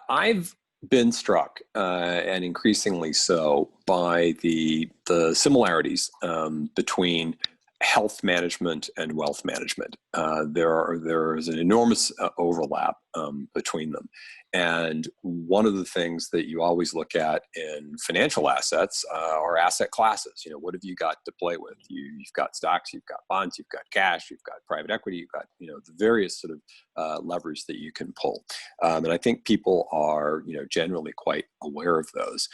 I've been struck, and increasingly so, by the similarities between health management and wealth management. There is an enormous overlap between them, and one of the things that you always look at in financial assets are asset classes. What have you got to play with? You've got stocks, you've got bonds, you've got cash, you've got private equity, you've got the various sort of levers that you can pull. And I think people are, generally quite aware of those.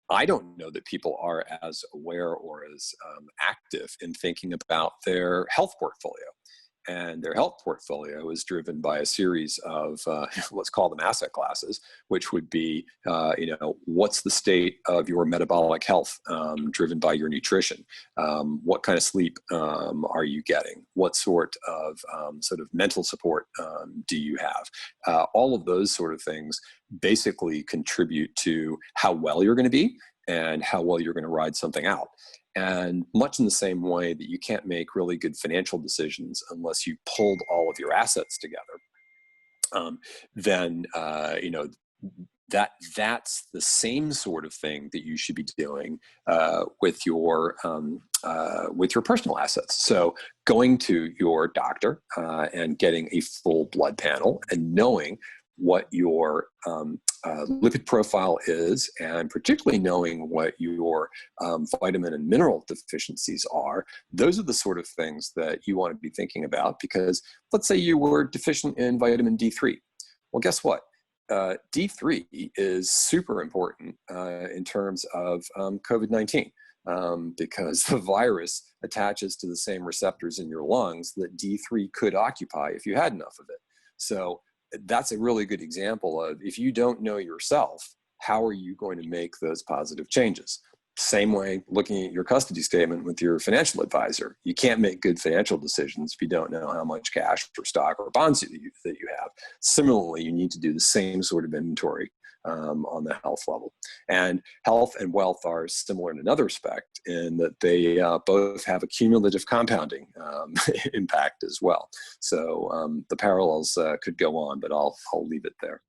I don't know that people are as aware or as active in thinking about their health portfolio. And their health portfolio is driven by a series of, let's call them asset classes, which would be, what's the state of your metabolic health, driven by your nutrition? What kind of sleep are you getting? What sort of mental support do you have? All of those sort of things basically contribute to how well you're going to be and how well you're going to ride something out. And much in the same way that you can't make really good financial decisions unless you pulled all of your assets together, then that's the same sort of thing that you should be doing with your personal assets. So going to your doctor and getting a full blood panel and knowing what your lipid profile is, and particularly knowing what your vitamin and mineral deficiencies are. Those are the sort of things that you want to be thinking about, because let's say you were deficient in vitamin D3. Well, guess what? D3 is super important in terms of COVID-19. Because the virus attaches to the same receptors in your lungs that D3 could occupy if you had enough of it. So that's a really good example of, if you don't know yourself, how are you going to make those positive changes? Same way, looking at your custody statement with your financial advisor. You can't make good financial decisions if you don't know how much cash or stock or bonds that you have. Similarly, you need to do the same sort of inventory on the health level. And health and wealth are similar in another respect, in that they both have a cumulative compounding impact as well. So the parallels could go on, but I'll leave it there.